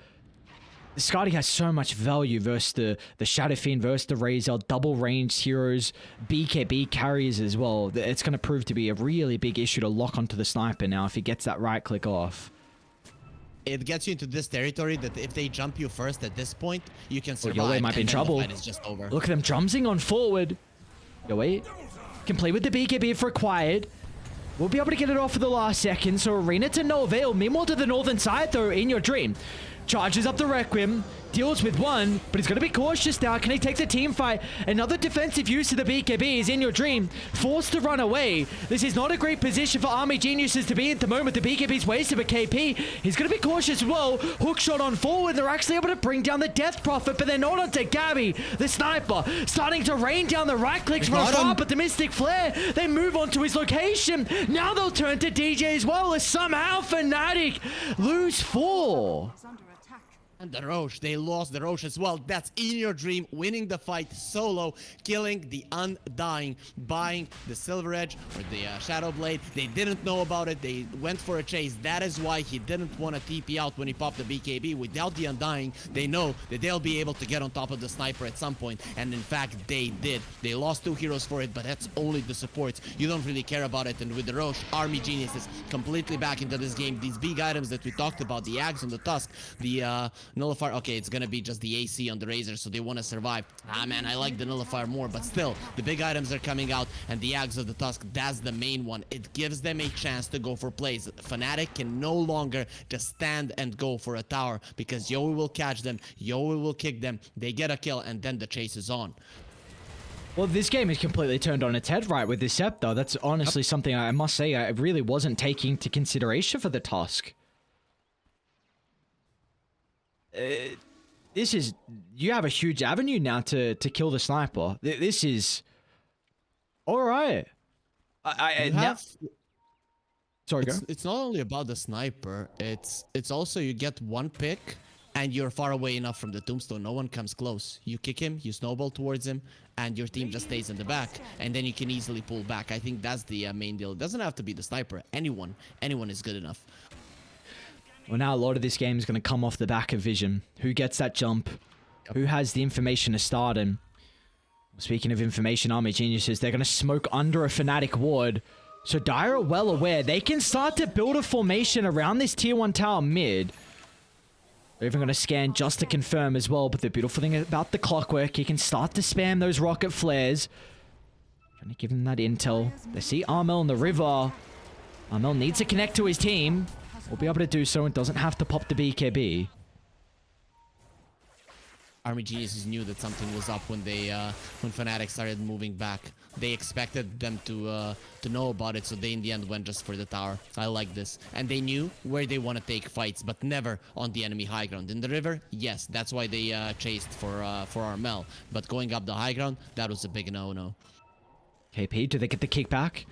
Skadi has so much value versus the Shadow Fiend, versus the Razor, double ranged heroes, BKB carriers as well. It's going to prove to be a really big issue to lock onto the sniper now if he gets that right click off. It gets you into this territory that if they jump you first at this point, you can survive. Yowie might be in trouble. The fight is just over. Look at them jumping on forward. Yowie can play with the BKB if required. We'll be able to get it off for the last second. So Arena to no avail. Meanwhile to the northern side though, in your dream. Charges up the Requiem, deals with one, but he's going to be cautious now. Can he take the team fight? Another defensive use to the BKB is in your dream. Forced to run away. This is not a great position for Army Geniuses to be at the moment. The BKB's wasted, but KP, he's going to be cautious as well. Hook shot on forward. They're actually able to bring down the Death Prophet, but they're not onto Gabby, the sniper. Starting to rain down the right clicks from afar, but the Mystic Flare, they move on to his location. Now they'll turn to DJ as well, as somehow Fnatic lose 4. And the Roche, they lost the Roche as well. That's in your dream, winning the fight solo, killing the Undying, buying the Silver Edge or the Shadow Blade. They didn't know about it. They went for a chase. That is why he didn't want to TP out when he popped the BKB. Without the Undying, they know that they'll be able to get on top of the sniper at some point. And in fact, they did. They lost 2 heroes for it, but that's only the supports. You don't really care about it. And with the Roche, Army Geniuses completely back into this game. These big items that we talked about, the Axe on the Tusk, the Nullifier, okay, it's gonna be just the AC on the Razor, so they want to survive. Ah man, I like the Nullifier more, but still, the big items are coming out, and the Axe of the Tusk, that's the main one. It gives them a chance to go for plays. Fnatic can no longer just stand and go for a tower, because Yowie will catch them, Yowie will kick them, they get a kill, and then the chase is on. Well, this game is completely turned on its head right with this Scepter. That's honestly something I must say I really wasn't taking into consideration for the Tusk. This is, you have a huge avenue now to kill the sniper. This is all right. Sorry, go. It's not only about the sniper. It's also you get one pick and you're far away enough from the tombstone. No one comes close. You kick him, you snowball towards him, and your team just stays in the back, and then you can easily pull back. I think that's the main deal. It doesn't have to be the sniper. Anyone is good enough. Well, now a lot of this game is going to come off the back of Vision. Who gets that jump? Yep. Who has the information to start him? Speaking of information, Army Geniuses, they're going to smoke under a Fnatic ward. So Dire are well aware. They can start to build a formation around this tier 1 tower mid. They're even going to scan just to confirm as well. But the beautiful thing about the clockwork, you can start to spam those rocket flares. Trying to give them that intel. They see Armel in the river. Armel needs to connect to his team. We'll be able to do so and doesn't have to pop the BKB. Army Geniuses knew that something was up when they when Fnatic started moving back. They expected them to know about it, so they in the end went just for the tower. I like this. And they knew where they want to take fights, but never on the enemy high ground. In the river, yes, that's why they chased for Armel. But going up the high ground, that was a big no-no. KP, do they get the kickback?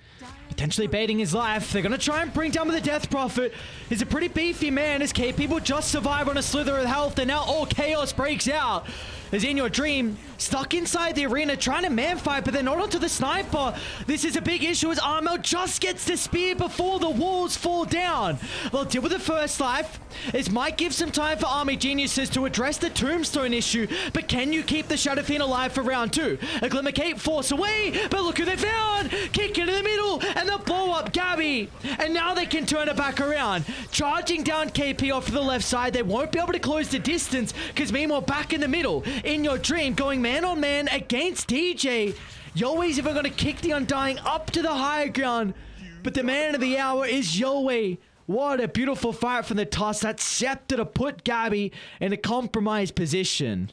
Potentially baiting his life. They're going to try and bring down with the Death Prophet. He's a pretty beefy man, as KP will just survive on a slither of health, and now all chaos breaks out. As in your dream, stuck inside the arena, trying to man fight, but they're not onto the sniper. This is a big issue as Armel just gets the spear before the walls fall down. They'll deal with the first life. This might give some time for Army Geniuses to address the tombstone issue, but can you keep the Shadow Fiend alive for round 2? A Glimmer Cape force away, but look who they found! Kick into the middle, and they'll blow up Gabby. And now they can turn it back around. Charging down KP off to the left side. They won't be able to close the distance, because meanwhile back in the middle, in your dream, going man on man against DJ. Yowei's even going to kick the Undying up to the higher ground, but the man of the hour is Yowie. What a beautiful fight from the Tusk. That Scepter to put Gabby in a compromised position.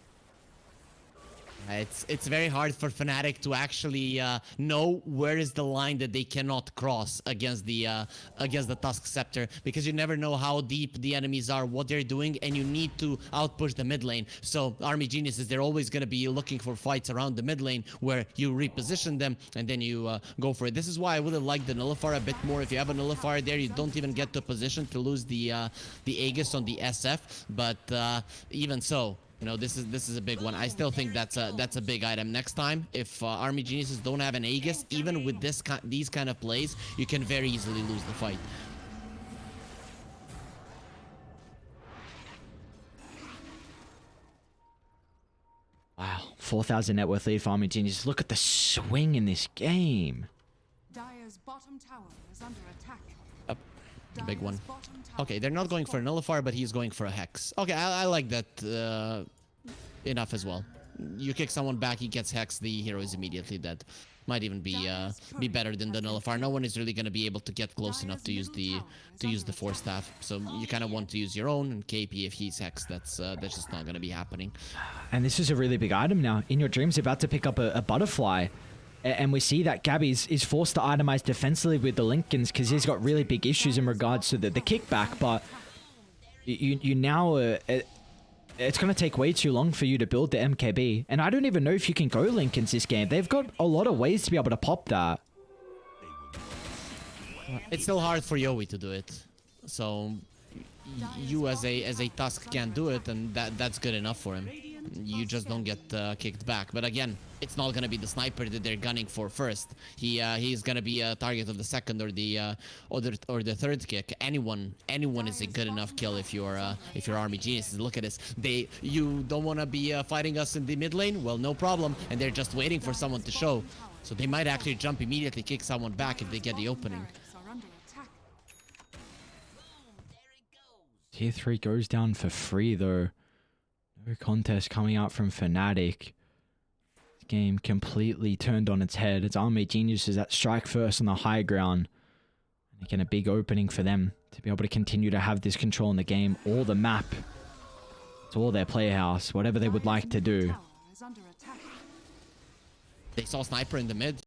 It's very hard for Fnatic to actually know where is the line that they cannot cross against the Tusk Scepter, because you never know how deep the enemies are, what they're doing, and you need to outpush the mid lane. So Army Geniuses, they're always going to be looking for fights around the mid lane where you reposition them and then you go for it. This is why I would have liked the Nullifier a bit more. If you have a Nullifier there, you don't even get to position to lose the Aegis on the SF, but even so, You know, this is a big one. I still think that's a big item. Next time, if Army Geniuses don't have an Aegis, even with these kind of plays, you can very easily lose the fight. Wow, 4,000 net worth lead for Army Genius. Look at the swing in this game. Dire's bottom tower is under attack. Big one. Dire's bottom tower Okay, they're not has going for a fallen. nullifier, but he's going for a hex. Okay, I like that enough as well. You kick someone back, he gets hex, the hero is immediately dead. Might even be better than the nullifier. No one is really going to be able to get close enough to use the force staff. So you kind of want to use your own, and KP if he's hex, that's just not going to be happening. And this is a really big item now. In Your Dream's about to pick up a butterfly. And we see that Gabby is forced to itemize defensively with the Lincolns because he's got really big issues in regards to the kickback. But you now... it's going to take way too long for you to build the MKB. And I don't even know if you can go Lincolns this game. They've got a lot of ways to be able to pop that. It's still hard for Yowie to do it. So you as a Tusk can do it, and that's good enough for him. You just don't get kicked back. But again, it's not gonna be the sniper that they're gunning for first. He's gonna be a target of the second or the third kick. Anyone is a good enough kill if you're Army Geniuses. Look at this. You don't wanna be fighting us in the mid lane? Well, no problem. And they're just waiting for someone to show. So they might actually jump immediately, kick someone back if they get the opening. Barracks are under attack. Tier 3 goes down for free though. No contest coming out from Fnatic. This game completely turned on its head. It's Army Geniuses that strike first on the high ground. And again, a big opening for them to be able to continue to have this control in the game or the map. It's all their playhouse, whatever they would like to do. Tower is under attack. They saw Sniper in the mid.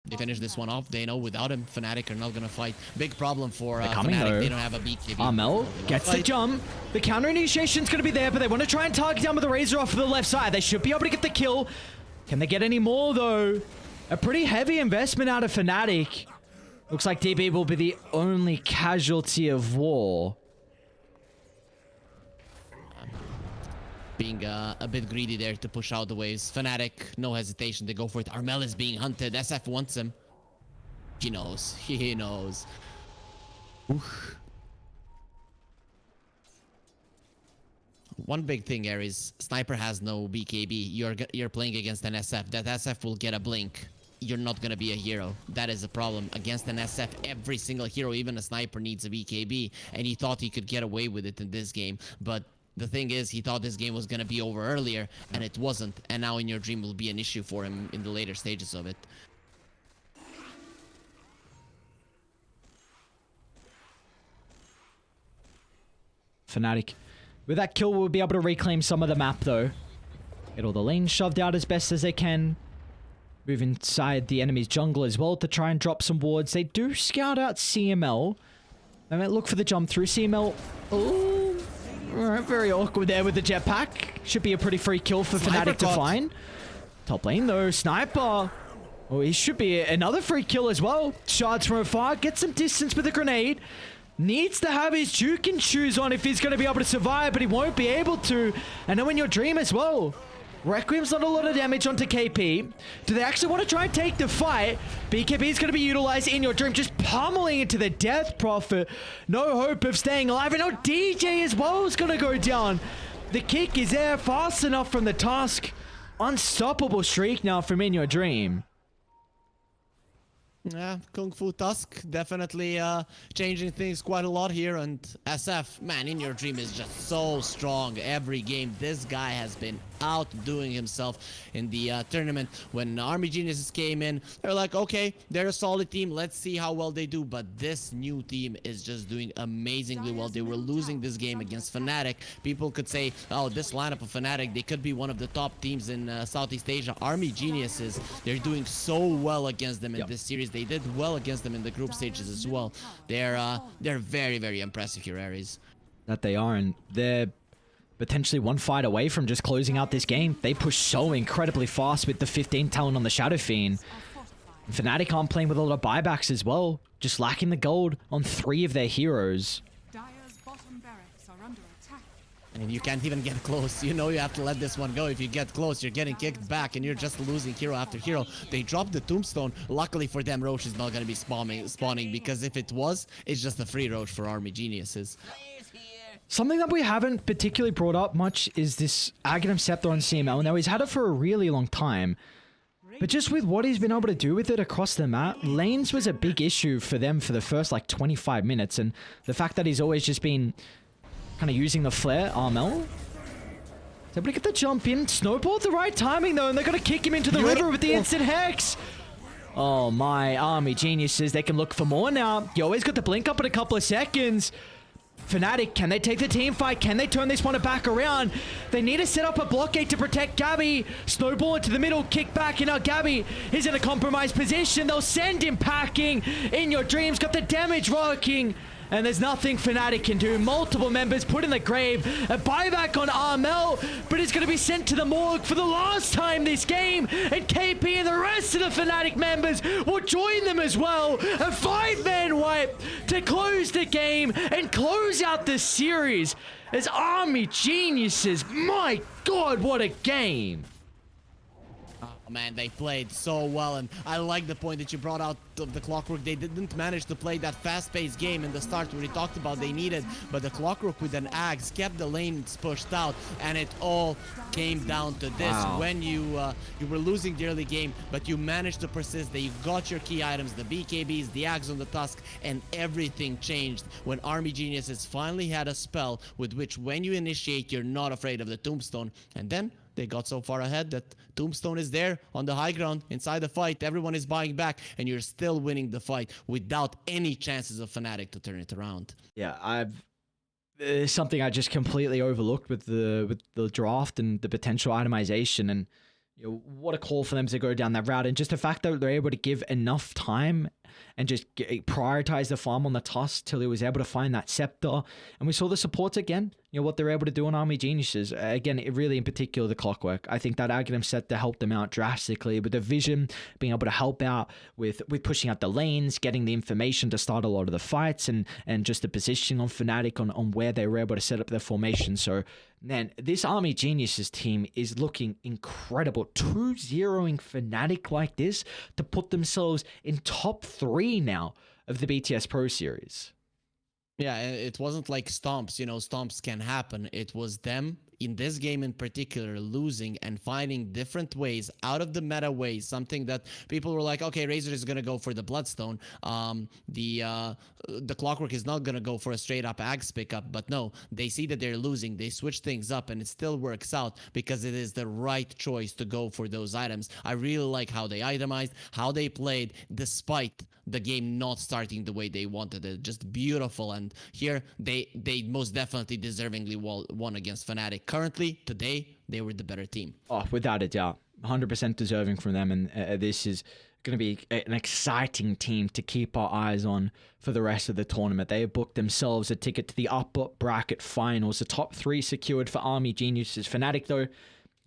They finish this one off. They know without him, Fnatic are not gonna fight. Big problem for They're coming, Fnatic. though. They don't have a BKB. Armel gets the jump. The counter initiation's going to be there, but they want to try and target down with the Razor off of the left side. They should be able to get the kill. Can they get any more, though? A pretty heavy investment out of Fnatic. Looks like DB will be the only casualty of war. Being a bit greedy there to push out the waves. Fnatic, no hesitation to go for it. Armel is being hunted. SF wants him. He knows. He knows. Oof. One big thing here is Sniper has no BKB. You're playing against an SF. That SF will get a blink. You're not gonna be a hero. That is a problem. Against an SF, every single hero, even a Sniper, needs a BKB. And he thought he could get away with it in this game. But the thing is, he thought this game was gonna be over earlier, and it wasn't. And now In Your Dream will be an issue for him in the later stages of it. Fnatic. With that kill, we'll be able to reclaim some of the map, though. Get all the lanes shoved out as best as they can. Move inside the enemy's jungle as well to try and drop some wards. They do scout out CML. They might look for the jump through. CML... Oh, alright, very awkward there with the jetpack. Should be a pretty free kill for Fnatic to find. Top lane, though. Sniper... Oh, he should be another free kill as well. Shards from afar. Get some distance with a grenade. Needs to have his Jukin shoes on if he's going to be able to survive, but he won't be able to. And then In Your Dream as well. Requiem's not a lot of damage onto KP. Do they actually want to try and take the fight? BKB is going to be utilized. In Your Dream, just pummeling it to the death, Prophet. No hope of staying alive. And now DJ as well is going to go down. The kick is there fast enough from the Tusk. Unstoppable streak now from In Your Dream. Yeah, Kung Fu Tusk definitely changing things quite a lot here. And SF, man, In Your Dream is just so strong every game. This guy has been outdoing himself in the tournament. When Army Geniuses came in, they're like, okay, they're a solid team. Let's see how well they do. But this new team is just doing amazingly well. They were losing this game against Fnatic. People could say, oh, this lineup of Fnatic, they could be one of the top teams in Southeast Asia. Army Geniuses, they're doing so well against them in this series. They did well against them in the group stages as well. They're very, very impressive here, Aries. That they are, and they're potentially one fight away from just closing out this game. They push so incredibly fast with the 15 talent on the Shadow Fiend. And Fnatic aren't playing with a lot of buybacks as well, just lacking the gold on 3 of their heroes. Dire's bottom barracks are under attack. And you can't even get close. You know you have to let this one go. If you get close, you're getting kicked back and you're just losing hero after hero. They dropped the tombstone. Luckily for them, Roche is not going to be spawning because if it was, it's just a free Roche for Army Geniuses. Something that we haven't particularly brought up much is this Aghanim Scepter on CML. Now, he's had it for a really long time. But just with what he's been able to do with it across the map, lanes was a big issue for them for the first like 25 minutes. And the fact that he's always just been kind of using the flare, Armel. He's able to get the jump in. Snowball at the right timing though, and they're going to kick him into the river with the instant hex. Oh my, Army Geniuses, they can look for more now. You always got the blink up in a couple of seconds. Fnatic, can they take the team fight? Can they turn this one back around? They need to set up a blockade to protect Gabby. Snowball into the middle, kick back, and now Gabby is in a compromised position. They'll send him packing. In your dreams, got the damage rocking. And there's nothing Fnatic can do. Multiple members put in the grave. A buyback on Armel, but it's going to be sent to the morgue for the last time this game. And KP and the rest of the Fnatic members will join them as well. A 5-man wipe to close the game and close out the series as Army Geniuses. My God, what a game. Oh man, they played so well, and I like the point that you brought out of the Clockwork. They didn't manage to play that fast-paced game in the start where we talked about they needed, but the Clockwork with an axe kept the lanes pushed out, and it all came down to this. Wow. When you were losing the early game, but you managed to persist, that you got your key items, the BKBs, the axe on the tusk, and everything changed when Army Geniuses finally had a spell with which when you initiate, you're not afraid of the tombstone, and then they got so far ahead that Tombstone is there on the high ground inside the fight. Everyone is buying back, and you're still winning the fight without any chances of Fnatic to turn it around. Yeah, something I just completely overlooked with the draft and the potential itemization, and you know, what a call for them to go down that route, and just the fact that they're able to give enough time and just prioritize the farm on the Tusk till he was able to find that scepter. And we saw the supports again, you know, what they're able to do on Army Geniuses. Again, it really in particular the Clockwork. I think that Aghanim Scepter helped them out drastically with the vision, being able to help out with pushing out the lanes, getting the information to start a lot of the fights, and just the positioning on Fnatic on where they were able to set up their formation. So, man, this Army Geniuses team is looking incredible. 2-0ing Fnatic like this to put themselves in top 3 now of the BTS Pro Series. Yeah, it wasn't like stomps, you know, stomps can happen. It was them, in this game in particular, losing and finding different ways, out of the meta ways, something that people were like, okay, Razor is going to go for the Bloodstone. The Clockwork is not going to go for a straight up Axe pickup, but no, they see that they're losing. They switch things up and it still works out because it is the right choice to go for those items. I really like how they itemized, how they played, despite the game not starting the way they wanted it. Just beautiful. And here they most definitely deservingly won against Fnatic. Currently, today, they were the better team. Oh, without a doubt. 100% deserving from them. And this is going to be an exciting team to keep our eyes on for the rest of the tournament. They have booked themselves a ticket to the upper bracket finals. The top 3 secured for Army Geniuses. Fnatic, though,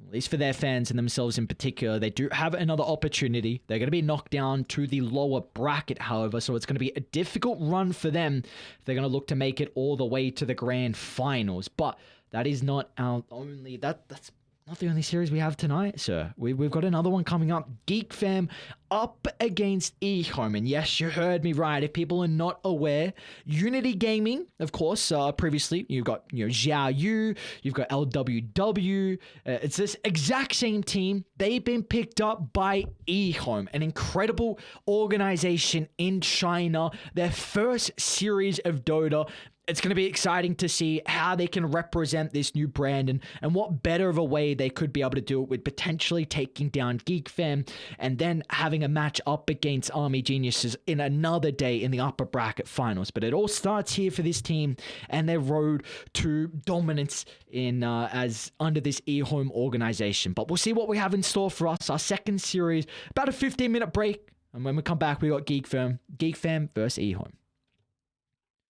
at least for their fans and themselves in particular, they do have another opportunity. They're going to be knocked down to the lower bracket, however, so it's going to be a difficult run for them. They're going to look to make it all the way to the grand finals. But that is not our only... That's not the only series we have tonight, sir. We've got another one coming up. Geek Fam up against eHome. And yes, you heard me right. If people are not aware, Unity Gaming, of course, previously, you've got Xiao Yu, you've got LWW. It's this exact same team. They've been picked up by eHome, an incredible organization in China. Their first series of Dota. It's going to be exciting to see how they can represent this new brand and what better of a way they could be able to do it with potentially taking down Geek Fam and then having a match up against Army Geniuses in another day in the upper bracket finals. But it all starts here for this team and their road to dominance in as under this eHome organization. But we'll see what we have in store for us. Our second series, about a 15-minute break. And when we come back, we got Geek Fam versus eHome.